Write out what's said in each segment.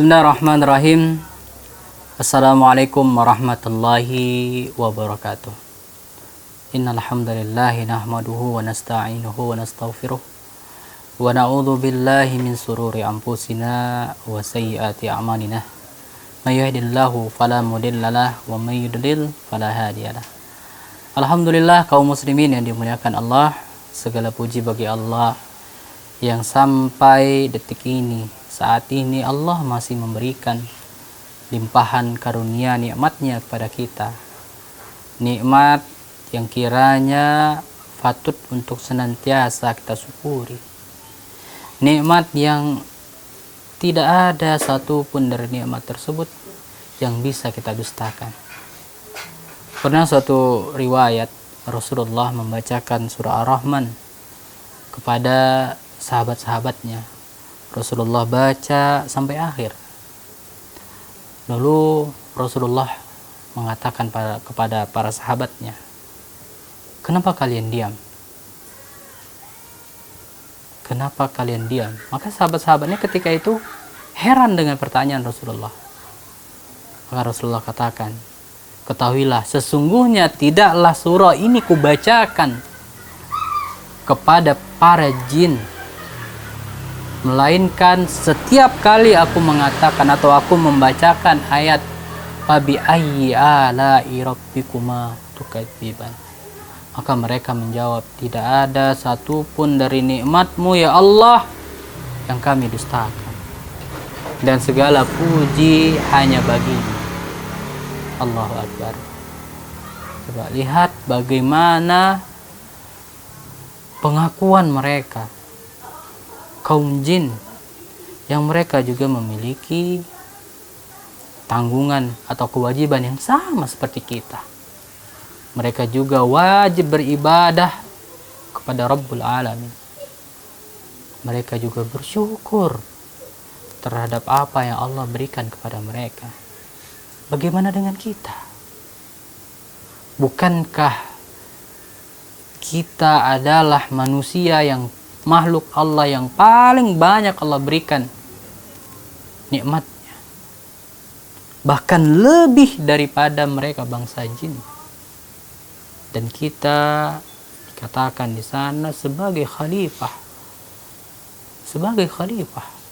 Bismillahirrahmanirrahim. Assalamualaikum warahmatullahi wabarakatuh. Innal hamdalillahi nahmaduhu wa nasta'inuhu wa nastaghfiruh wa na'udzu billahi min sururi anfusina wa sayyiati a'malina. May yahdihillahu fala mudhillalah wa may yudlil fala hadiyalah. Alhamdulillah kaum muslimin yang dimuliakan Allah, segala puji bagi Allah yang sampai detik ini, saat ini Allah masih memberikan limpahan karunia nikmatnya kepada kita. Nikmat yang kiranya patut untuk senantiasa kita syukuri. Nikmat yang tidak ada satupun dari nikmat tersebut yang bisa kita dustakan. Pernah suatu riwayat Rasulullah membacakan surah Ar-Rahman kepada sahabat-sahabatnya. Rasulullah baca sampai akhir. Lalu Rasulullah mengatakan kepada para sahabatnya, "Kenapa kalian diam? Kenapa kalian diam?" Maka sahabat-sahabatnya ketika itu heran dengan pertanyaan Rasulullah. Maka Rasulullah katakan, "Ketahuilah, sesungguhnya tidaklah surah ini kubacakan kepada para jin, melainkan setiap kali aku mengatakan atau aku membacakan ayat fabi ayyi ala'i rabbikuma tukadziban, maka mereka menjawab, tidak ada satupun dari nikmatmu ya Allah yang kami dustakan, dan segala puji hanya bagimu." Allahu Akbar. Coba lihat bagaimana pengakuan mereka, kaum jin, yang mereka juga memiliki tanggungan atau kewajiban yang sama seperti kita. Mereka juga wajib beribadah kepada Rabbul Alamin. Mereka juga bersyukur terhadap apa yang Allah berikan kepada mereka. Bagaimana dengan kita? Bukankah kita adalah manusia yang makhluk Allah yang paling banyak Allah berikan nikmatnya, bahkan lebih daripada mereka bangsa jin, dan kita dikatakan di sana sebagai khalifah,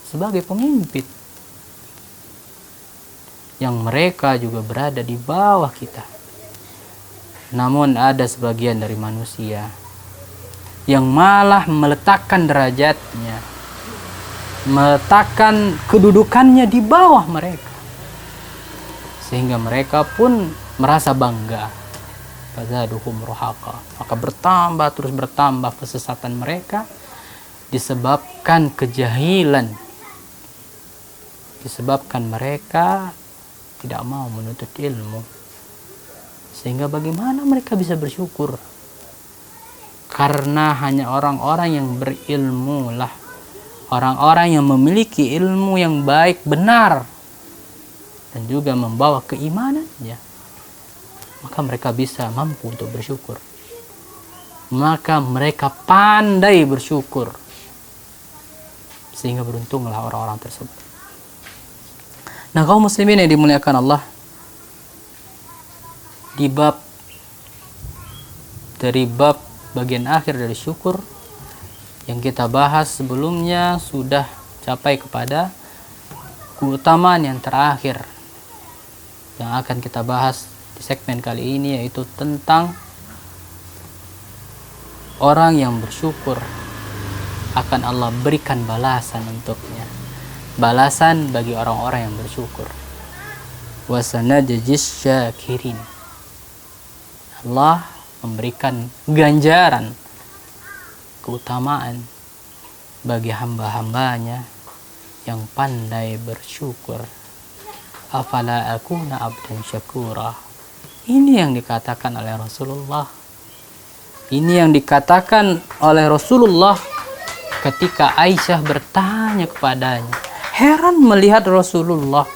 sebagai pemimpin, yang mereka juga berada di bawah kita. Namun ada sebagian dari manusia yang malah meletakkan derajatnya, meletakkan kedudukannya di bawah mereka, sehingga mereka pun merasa bangga. Fazaduhum ruhaqa, maka terus bertambah kesesatan mereka disebabkan kejahilan, disebabkan mereka tidak mau menuntut ilmu. Sehingga bagaimana mereka bisa bersyukur? Karena hanya orang-orang yang berilmu lah, orang-orang yang memiliki ilmu yang baik, benar, dan juga membawa keimanannya, maka mereka bisa mampu untuk bersyukur. Maka mereka pandai bersyukur, sehingga beruntunglah orang-orang tersebut. Nah, kaum muslimin yang dimuliakan Allah, dari bab bagian akhir dari syukur yang kita bahas sebelumnya sudah capai kepada keutamaan yang terakhir yang akan kita bahas di segmen kali ini, yaitu tentang orang yang bersyukur akan Allah berikan balasan untuknya, balasan bagi orang-orang yang bersyukur. Wasanajzis syakirin, Allah memberikan ganjaran, keutamaan bagi hamba-hambanya yang pandai bersyukur. Afala akuna abdan syakura. Ini yang dikatakan oleh Rasulullah. Ini yang dikatakan oleh Rasulullah ketika Aisyah bertanya kepadanya. Heran melihat Rasulullah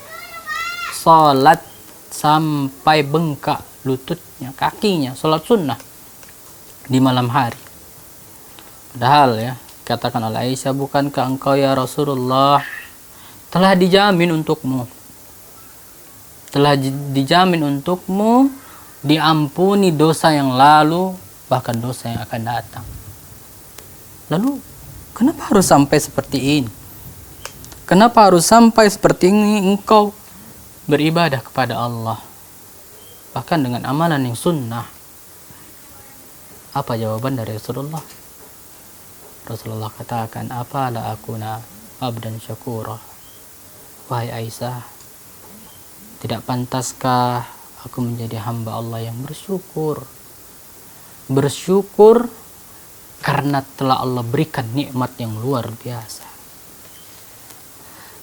salat sampai bengkak lututnya, kakinya, salat sunnah di malam hari. Padahal ya, katakan oleh Aisyah, bukankah engkau ya Rasulullah telah dijamin untukmu. Telah dijamin untukmu diampuni dosa yang lalu, bahkan dosa yang akan datang. Lalu, kenapa harus sampai seperti ini? Kenapa harus sampai seperti ini engkau beribadah kepada Allah? Bahkan dengan amalan yang sunnah. Apa jawaban dari Rasulullah? Rasulullah katakan, "Afala akuna abdan syakura?" Wahai Aisyah, tidak pantaskah aku menjadi hamba Allah yang bersyukur? Bersyukur karena telah Allah berikan nikmat yang luar biasa.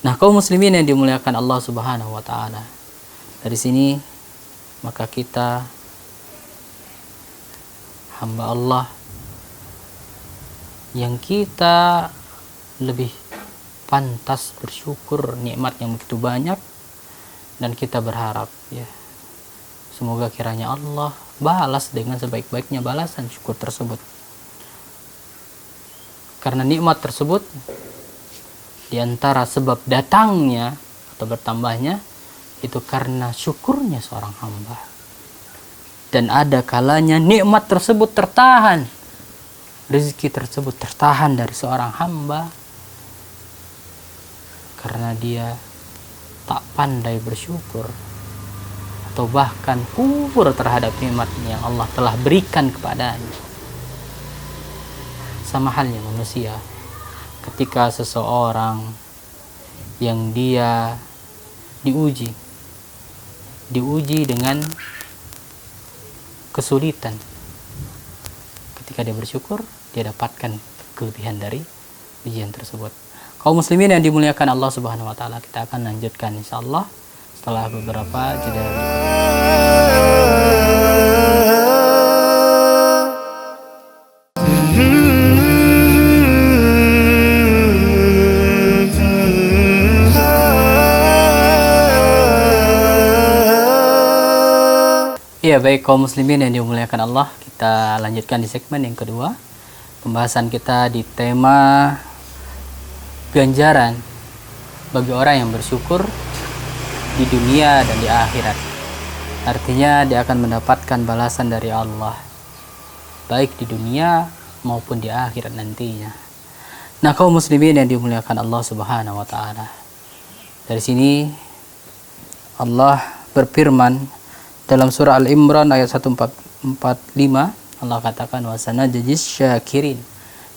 Nah, kaum muslimin yang dimuliakan Allah Subhanahu wa taala. Dari sini maka kita hamba Allah yang kita lebih pantas bersyukur nikmat yang begitu banyak, dan kita berharap ya semoga kiranya Allah balas dengan sebaik-baiknya balasan syukur tersebut. Karena nikmat tersebut di antara sebab datangnya atau bertambahnya itu karena syukurnya seorang hamba. Dan ada kalanya nikmat tersebut tertahan, rezeki tersebut tertahan dari seorang hamba karena dia tak pandai bersyukur atau bahkan kufur terhadap nikmat yang Allah telah berikan kepadanya. Sama halnya manusia, ketika seseorang yang dia diuji dengan kesulitan, ketika dia bersyukur, dia dapatkan kelebihan dari ujian tersebut. Kaum muslimin yang dimuliakan Allah Subhanahu wa taala, kita akan lanjutkan insyaallah setelah beberapa jeda. Ya, baik kaum muslimin yang dimuliakan Allah, kita lanjutkan di segmen yang kedua. Pembahasan kita di tema ganjaran bagi orang yang bersyukur di dunia dan di akhirat. Artinya dia akan mendapatkan balasan dari Allah baik di dunia maupun di akhirat nantinya. Nah, kaum muslimin yang dimuliakan Allah Subhanahu wa taala. Dari sini Allah berfirman dalam surah Al-Imran ayat 145, Allah katakan, "Wa sanajzis syakirin."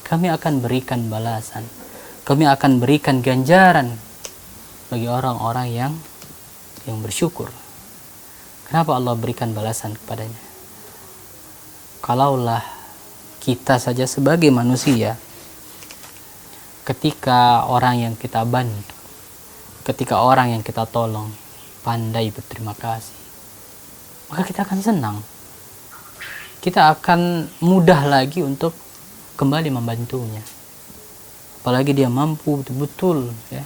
Kami akan berikan balasan, kami akan berikan ganjaran bagi orang-orang yang bersyukur. Kenapa Allah berikan balasan kepadanya? Kalaulah kita saja sebagai manusia, ketika orang yang kita bantu, ketika orang yang kita tolong pandai berterima kasih, maka kita akan senang. Kita akan mudah lagi untuk kembali membantunya. Apalagi dia mampu betul-betul ya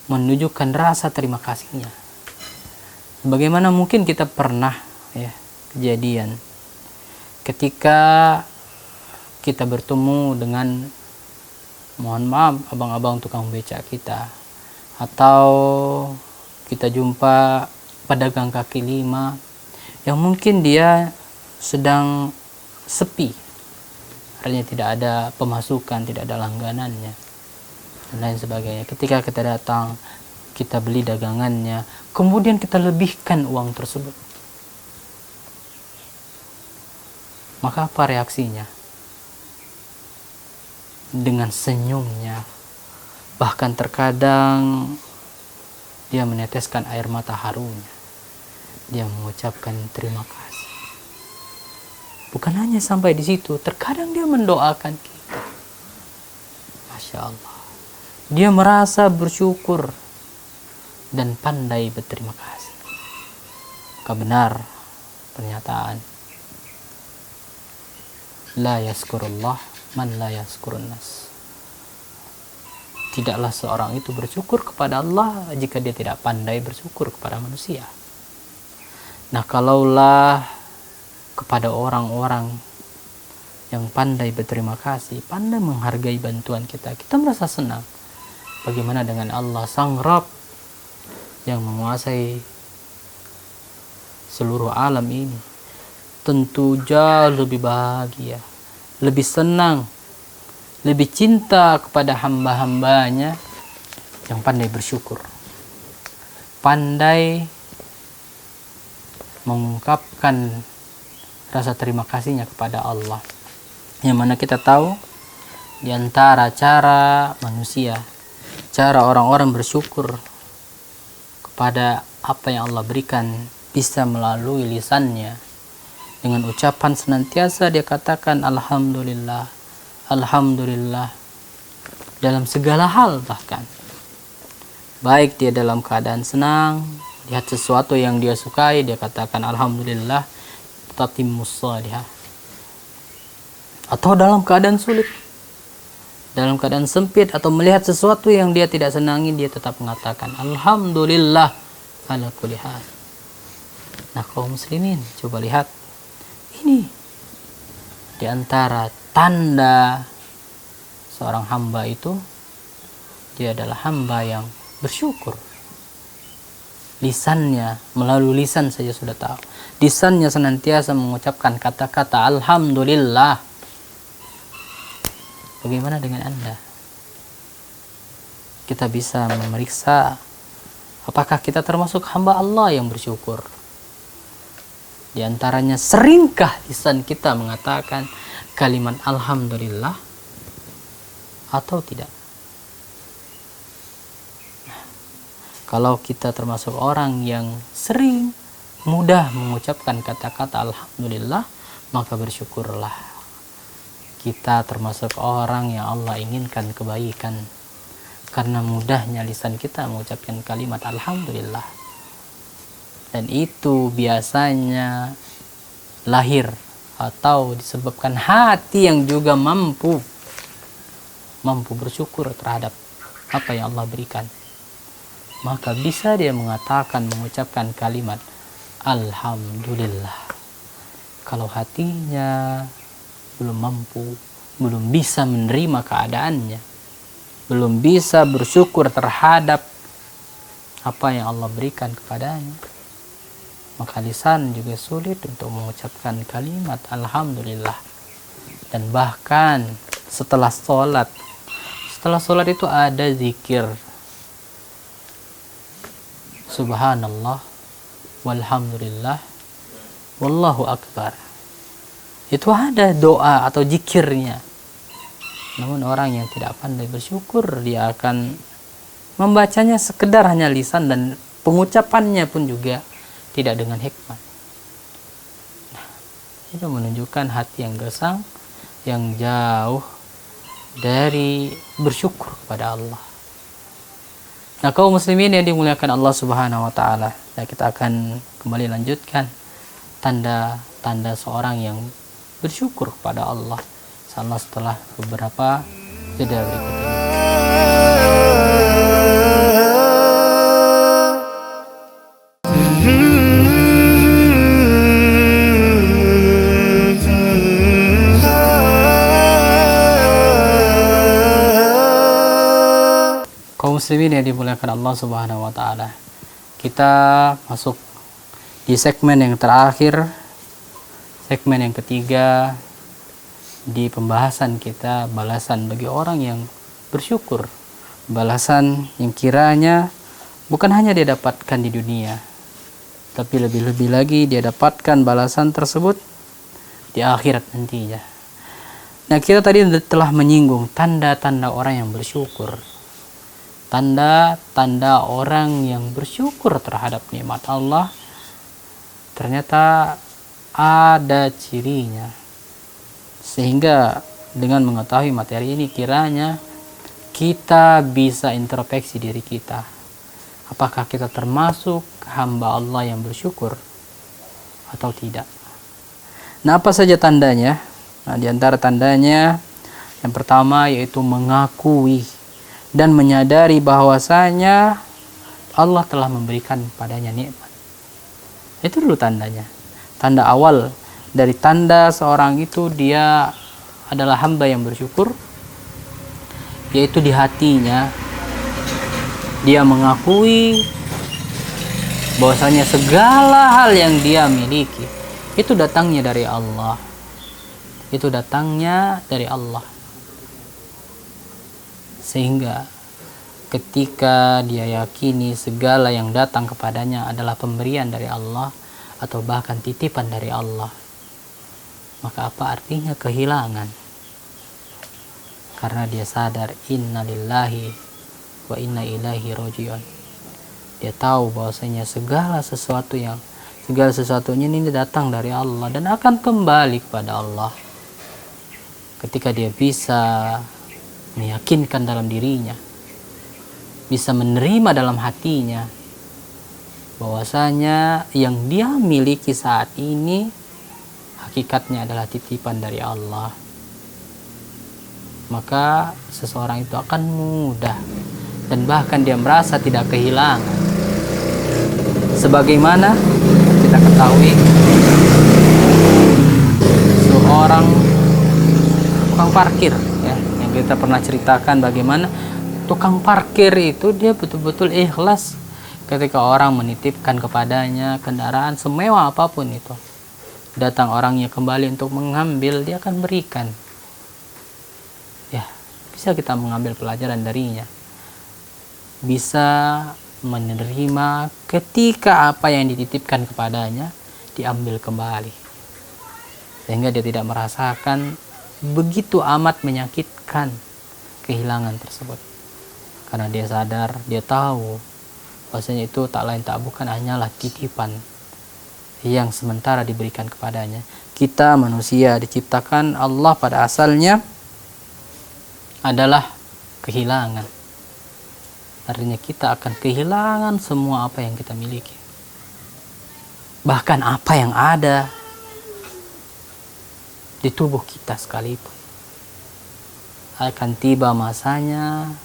menunjukkan rasa terima kasihnya. Bagaimana mungkin kita pernah ya kejadian ketika kita bertemu dengan, mohon maaf, abang-abang tukang becak kita, atau kita jumpa pedagang kaki lima yang mungkin dia sedang sepi, artinya tidak ada pemasukan, tidak ada langganannya dan lain sebagainya. Ketika kita datang, kita beli dagangannya, kemudian kita lebihkan uang tersebut, maka apa reaksinya? Dengan senyumnya, bahkan terkadang dia meneteskan air mata harunya, dia mengucapkan terima kasih. Bukan hanya sampai di situ, terkadang dia mendoakan kita. Masya Allah, dia merasa bersyukur dan pandai berterima kasih. Maka benar pernyataan, la yaskurullah man la yaskurun nas. Tidaklah seorang itu bersyukur kepada Allah jika dia tidak pandai bersyukur kepada manusia. Nah, kalaulah kepada orang-orang yang pandai berterima kasih, pandai menghargai bantuan kita, kita merasa senang. bagaimana dengan Allah Sang Rabb yang menguasai seluruh alam ini? Tentu jauh lebih bahagia, lebih senang, lebih cinta kepada hamba-hambanya yang pandai bersyukur, pandai mengungkapkan rasa terima kasihnya kepada Allah. Yang mana kita tahu di antara cara manusia, cara orang-orang bersyukur kepada apa yang Allah berikan bisa melalui lisannya. Dengan ucapan senantiasa dia katakan alhamdulillah, alhamdulillah dalam segala hal, bahkan baik dia dalam keadaan senang, lihat sesuatu yang dia sukai, dia katakan alhamdulillah tatimmus shalihah. Atau dalam keadaan sulit, dalam keadaan sempit, atau melihat sesuatu yang dia tidak senangi, dia tetap mengatakan alhamdulillah ala kulli hal. Nah, kaum muslimin, coba lihat, ini di antara tanda seorang hamba itu, dia adalah hamba yang bersyukur. Lisannya, melalui lisan saja sudah tahu, lisannya senantiasa mengucapkan kata-kata alhamdulillah. Bagaimana dengan Anda? Kita bisa memeriksa apakah kita termasuk hamba Allah yang bersyukur. Di antaranya, seringkah lisan kita mengatakan kalimat alhamdulillah atau tidak? Kalau kita termasuk orang yang sering mudah mengucapkan kata-kata alhamdulillah, maka bersyukurlah. Kita termasuk orang yang Allah inginkan kebaikan karena mudahnya lisan kita mengucapkan kalimat alhamdulillah. Dan itu biasanya lahir atau disebabkan hati yang juga mampu bersyukur terhadap apa yang Allah berikan. Maka bisa dia mengatakan, mengucapkan kalimat alhamdulillah. Kalau hatinya belum mampu, belum bisa menerima keadaannya, belum bisa bersyukur terhadap apa yang Allah berikan kepadanya, maka lisan juga sulit untuk mengucapkan kalimat alhamdulillah. Dan bahkan setelah sholat itu ada zikir subhanallah walhamdulillah wallahu akbar. Itu ada doa atau zikirnya. Namun orang yang tidak pandai bersyukur, dia akan membacanya sekedar hanya lisan, dan pengucapannya pun juga tidak dengan hikmat. Nah, itu menunjukkan hati yang gersang, yang jauh dari bersyukur kepada Allah. Nah, kaum muslimin yang dimuliakan Allah Subhanahu wa taala, nah, kita akan kembali lanjutkan tanda-tanda seorang yang bersyukur kepada Allah setelah beberapa jeda berikut ini. Kaum muslimin yang dimuliakan Allah Subhanahu wa taala, kita masuk di segmen yang terakhir, segmen yang ketiga di pembahasan kita, balasan bagi orang yang bersyukur. Balasan yang kiranya bukan hanya dia dapatkan di dunia, tapi lebih-lebih lagi dia dapatkan balasan tersebut di akhirat nantinya. Nah, kita tadi telah menyinggung tanda-tanda orang yang bersyukur. Tanda-tanda orang yang bersyukur terhadap nikmat Allah ternyata ada cirinya. Sehingga dengan mengetahui materi ini, kiranya kita bisa introspeksi diri kita. Apakah kita termasuk hamba Allah yang bersyukur atau tidak? Nah, apa saja tandanya? Nah, di antara tandanya yang pertama yaitu mengakui dan menyadari bahwasanya Allah telah memberikan padanya nikmat. Itu dulu tandanya. Tanda awal dari tanda seorang itu dia adalah hamba yang bersyukur, yaitu di hatinya Dia mengakui bahwasanya segala hal yang dia miliki itu datangnya dari Allah. Itu datangnya dari Allah. Sehingga ketika dia yakini segala yang datang kepadanya adalah pemberian dari Allah atau bahkan titipan dari Allah, maka apa artinya kehilangan? Karena dia sadar inna lillahi wa inna ilaihi rajiun. Dia tahu bahwasanya segala sesuatunya ini datang dari Allah dan akan kembali kepada Allah. Ketika dia bisa meyakinkan dalam dirinya, bisa menerima dalam hatinya bahwasanya yang dia miliki saat ini hakikatnya adalah titipan dari Allah, maka seseorang itu akan mudah dan bahkan dia merasa tidak kehilangan. Sebagaimana kita ketahui, seorang tukang parkir ya, yang kita pernah ceritakan bagaimana tukang parkir itu dia betul-betul ikhlas ketika orang menitipkan kepadanya kendaraan semewah apapun itu. Datang orangnya kembali untuk mengambil, dia akan berikan. Ya, bisa kita mengambil pelajaran darinya. Bisa menerima ketika apa yang dititipkan kepadanya diambil kembali. Sehingga dia tidak merasakan begitu amat menyakitkan kehilangan tersebut. Karena dia sadar, dia tahu bahwasanya itu tak lain tak bukan hanyalah titipan yang sementara diberikan kepadanya. Kita manusia diciptakan Allah pada asalnya adalah kehilangan. Artinya kita akan kehilangan semua apa yang kita miliki. Bahkan apa yang ada di tubuh kita sekalipun. Akan tiba masanya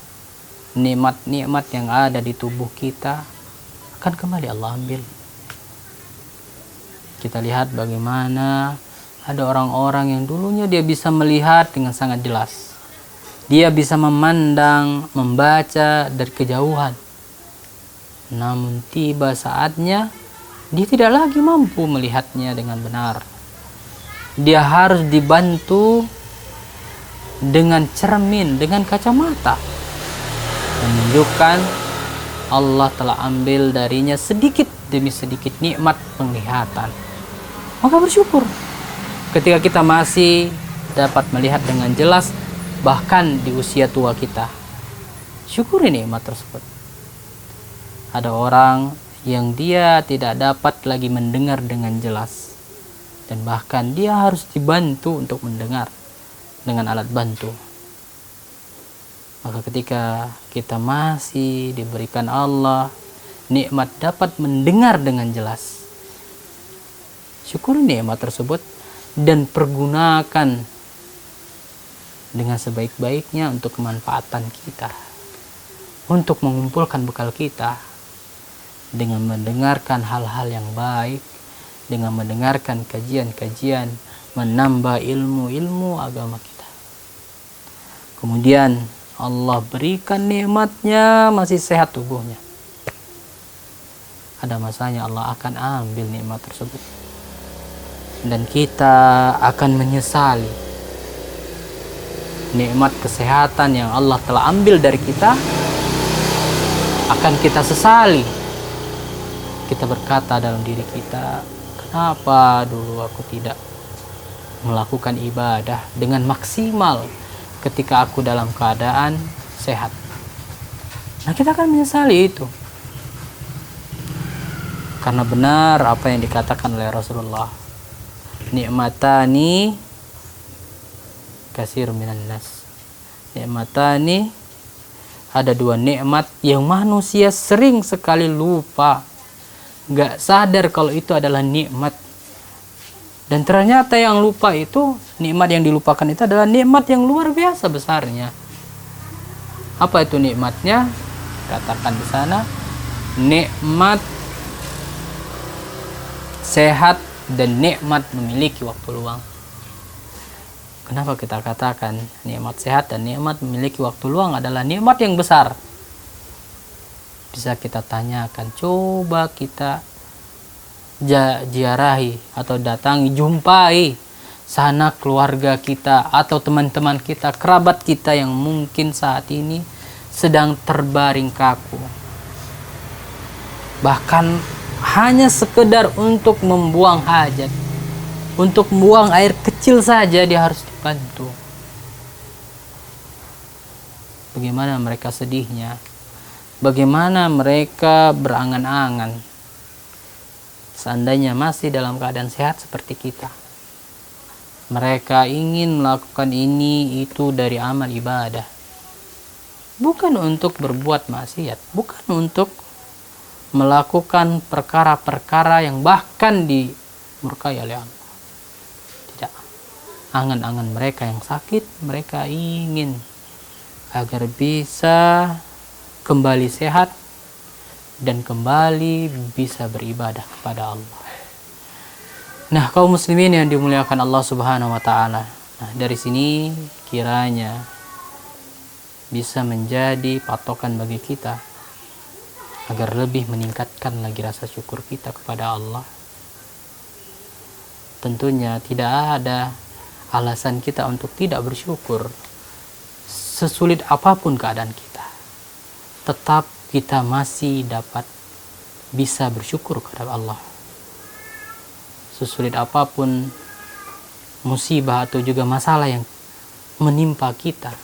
nikmat-nikmat yang ada di tubuh kita akan kembali Allah ambil. Kita lihat bagaimana ada orang-orang yang dulunya dia bisa melihat dengan sangat jelas. Dia bisa memandang, membaca dari kejauhan. Namun tiba saatnya dia tidak lagi mampu melihatnya dengan benar. Dia harus dibantu dengan cermin, dengan kacamata, menunjukkan Allah telah ambil darinya sedikit demi sedikit nikmat penglihatan. Maka bersyukur ketika kita masih dapat melihat dengan jelas, bahkan di usia tua kita. Syukuri nikmat tersebut. Ada orang yang dia tidak dapat lagi mendengar dengan jelas, dan bahkan dia harus dibantu untuk mendengar dengan alat bantu. Maka ketika kita masih diberikan Allah nikmat dapat mendengar dengan jelas, syukuri nikmat tersebut dan pergunakan dengan sebaik-baiknya untuk kemanfaatan kita, untuk mengumpulkan bekal kita, dengan mendengarkan hal-hal yang baik, dengan mendengarkan kajian-kajian, menambah ilmu-ilmu agama kita. Kemudian Allah berikan nikmatnya, masih sehat tubuhnya. Ada masanya Allah akan ambil nikmat tersebut, dan kita akan menyesali nikmat kesehatan yang Allah telah ambil dari kita. Akan kita sesali. Kita berkata dalam diri kita, kenapa dulu aku tidak melakukan ibadah dengan maksimal ketika aku dalam keadaan sehat. Nah, kita akan menyesali itu. Karena benar apa yang dikatakan oleh Rasulullah, nikmatani kasir minan nas. Nikmatani, ada dua nikmat yang manusia sering sekali lupa, gak sadar kalau itu adalah nikmat. Dan ternyata yang lupa itu, nikmat yang dilupakan itu adalah nikmat yang luar biasa besarnya. Apa itu nikmatnya? Katakan di sana, nikmat sehat dan nikmat memiliki waktu luang. Kenapa kita katakan nikmat sehat dan nikmat memiliki waktu luang adalah nikmat yang besar? bisa kita tanyakan. Coba kita ziarahi atau datangi, jumpai sana keluarga kita atau teman-teman kita, kerabat kita yang mungkin saat ini sedang terbaring kaku. Bahkan hanya sekedar untuk membuang hajat, untuk membuang air kecil saja dia harus dibantu. Bagaimana mereka sedihnya, bagaimana mereka berangan-angan seandainya masih dalam keadaan sehat seperti kita. Mereka ingin melakukan ini itu dari amal ibadah, bukan untuk berbuat maksiat, bukan untuk melakukan perkara-perkara yang bahkan dimurkai oleh Allah. Tidak. Angan-angan mereka yang sakit, mereka ingin agar bisa kembali sehat dan kembali bisa beribadah kepada Allah. Nah, kaum muslimin yang dimuliakan Allah Subhanahu wa taala. Nah, dari sini kiranya bisa menjadi patokan bagi kita agar lebih meningkatkan lagi rasa syukur kita kepada Allah. Tentunya tidak ada alasan kita untuk tidak bersyukur. Sesulit apapun keadaan kita, tetap kita masih dapat bisa bersyukur kepada Allah. Sesulit apapun musibah atau juga masalah yang menimpa kita,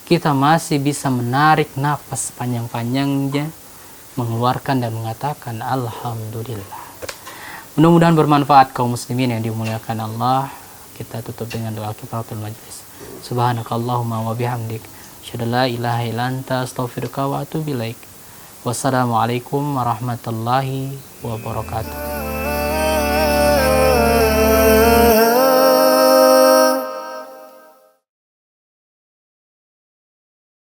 kita masih bisa menarik nafas panjang-panjangnya, mengeluarkan dan mengatakan Alhamdulillah. Mudah-mudahan bermanfaat kaum muslimin yang dimuliakan Allah. Kita tutup dengan doa kifaratul majlis. Subhanakallahumma wa bihamdik, asyhadu an la ilaha illa anta, astaghfiruka wa atubu ilaik. Wassalamualaikum warahmatullahi wabarakatuh.